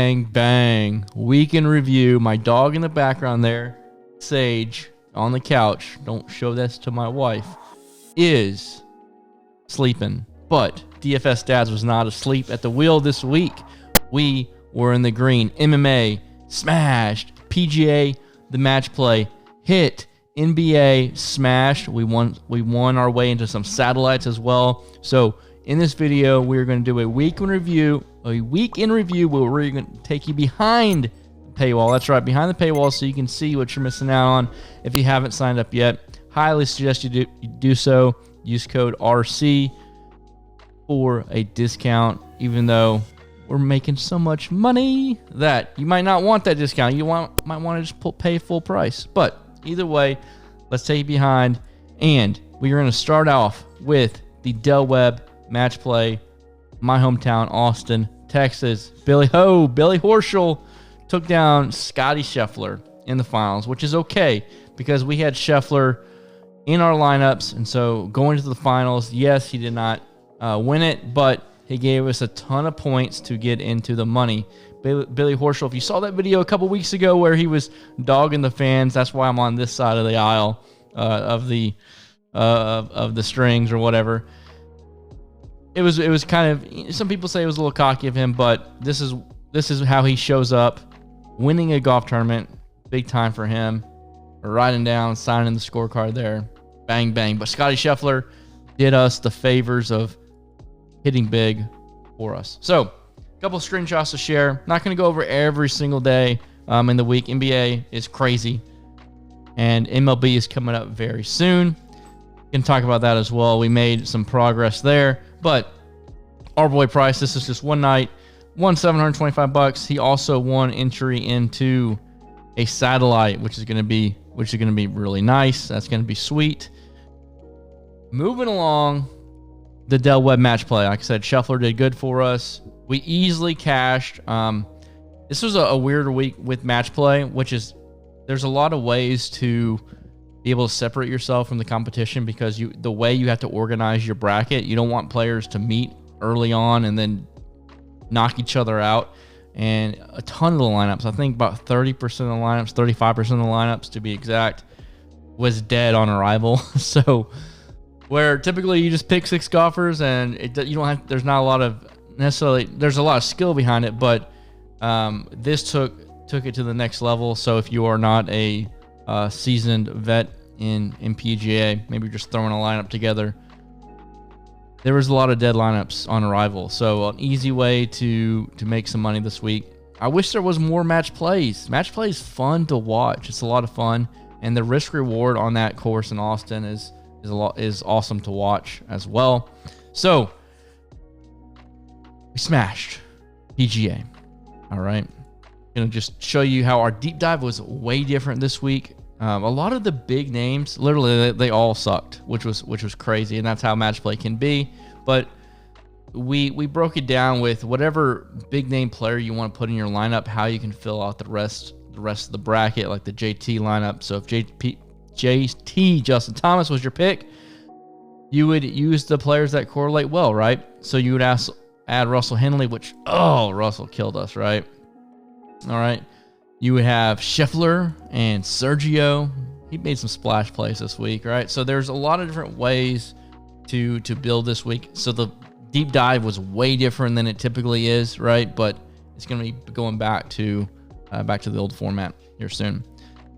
bang, bang. Week in review. My dog in the background there, Sage, on the couch. Don't show this to my wife. Is sleeping. But DFS Dads was not asleep at the wheel this week. We were in the green. MMA smashed. PGA, the match play, hit. NBA smashed. We won our way into some satellites as well. So in this video, we're going to do a week in review. A week in review where we're going to take you behind the paywall. That's right, behind the paywall, so you can see what you're missing out on. If you haven't signed up yet, highly suggest you do so. Use code RC for a discount, even though we're making so much money that you might not want that discount. You might want to just pay full price. But either way, let's take you behind. And we're going to start off with the Del Webb match play. My hometown, Austin, Texas. Billy Horschel took down Scottie Scheffler in the finals, which is okay because we had Scheffler in our lineups. And so going to the finals, yes, he did not win it, but he gave us a ton of points to get into the money. Billy Horschel, if you saw that video a couple weeks ago where he was dogging the fans, that's why I'm on this side of the aisle of the strings or whatever. It was kind of, some people say it was a little cocky of him, but this is how he shows up, winning a golf tournament, big time for him. Riding down, signing the scorecard there, bang bang. But Scottie Scheffler did us the favors of hitting big for us. So, a couple of screenshots to share. Not going to go over every single day in the week. NBA is crazy, and MLB is coming up very soon. Can talk about that as well. We made some progress there, but our boy Price, this is just one night, won $725. He also won entry into a satellite, which is going to be really nice. That's going to be sweet. Moving along. The Del Webb match play. Like I said, Scheffler did good for us. We easily cashed. This was a weirder week with match play, which is there's a lot of ways to be able to separate yourself from the competition because the way you have to organize your bracket, you don't want players to meet early on and then knock each other out. And a ton of the lineups, I think about 30% of the lineups, 35% of the lineups to be exact, was dead on arrival. So where typically you just pick 6 golfers and there's not a lot of there's a lot of skill behind it, but this took it to the next level. So if you are not a seasoned vet in PGA, maybe you're just throwing a lineup together, there was a lot of dead lineups on arrival. So an easy way to make some money this week. I wish there was more match plays. Match play is fun to watch. It's a lot of fun, and the risk reward on that course in Austin is awesome to watch as well. So we smashed PGA. All right, gonna just show you how our deep dive was way different this week. A lot of the big names, literally, they all sucked, which was crazy, and that's how match play can be. But we broke it down with whatever big name player you want to put in your lineup, how you can fill out the rest of the bracket, like the JT lineup. So if JT Justin Thomas was your pick, you would use the players that correlate well, right? So you would add Russell Henley, which Russell killed us, right? All right. You would have Scheffler and Sergio. He made some splash plays this week, right? So there's a lot of different ways to build this week. So the deep dive was way different than it typically is, right? But it's going to be going back to the old format here soon.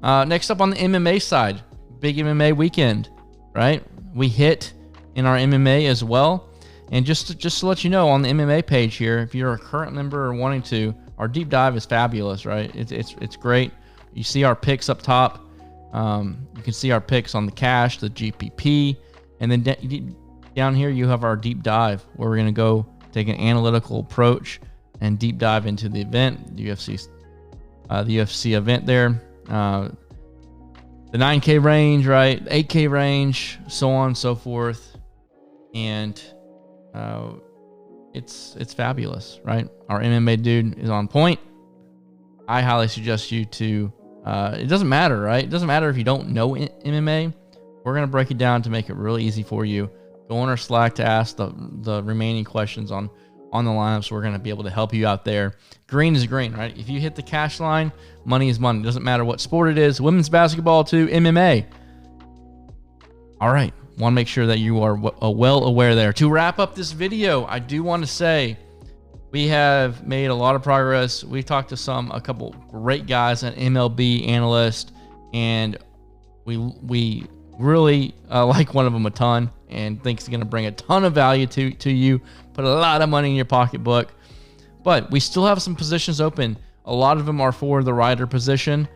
Next up on the MMA side, big MMA weekend, right? We hit in our MMA as well. And just to let you know, on the MMA page here, if you're a current member or wanting to, our deep dive is fabulous, right? It's great. You see our picks up top. You can see our picks on the cash, the GPP, and then down here you have our deep dive where we're going to go take an analytical approach and deep dive into the event, the UFC event there, the 9K range, right, 8K range, so on and so forth, and it's fabulous, right? Our MMA dude is on point. I highly suggest you to, it doesn't matter, right? It doesn't matter if you don't know MMA. We're going to break it down to make it really easy for you. Go on our Slack to ask the remaining questions on on the lineups. We're going to be able to help you out there. Green is green, right? If you hit the cash line, money is money. Doesn't matter what sport it is. Women's basketball to MMA. All right. Want to make sure that you are well aware there. To wrap up this video, I do want to say we have made a lot of progress. We've talked to a couple great guys, an MLB analyst, and we really like one of them a ton and think it's going to bring a ton of value to you. Put a lot of money in your pocketbook. But we still have some positions open. A lot of them are for the writer position.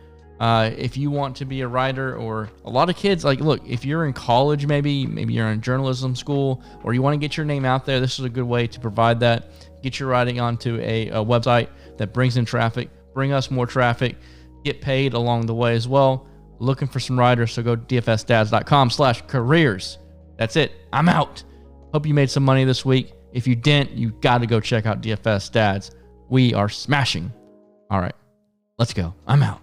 If you want to be a writer, or a lot of kids, like, look, if you're in college, maybe you're in journalism school, or you want to get your name out there, this is a good way to provide that. Get your writing onto a website that brings in traffic, bring us more traffic, get paid along the way as well. Looking for some writers, so go to dfsdads.com/careers. That's it. I'm out. Hope you made some money this week. If you didn't, you got to go check out DFS Dads. We are smashing. All right, let's go. I'm out.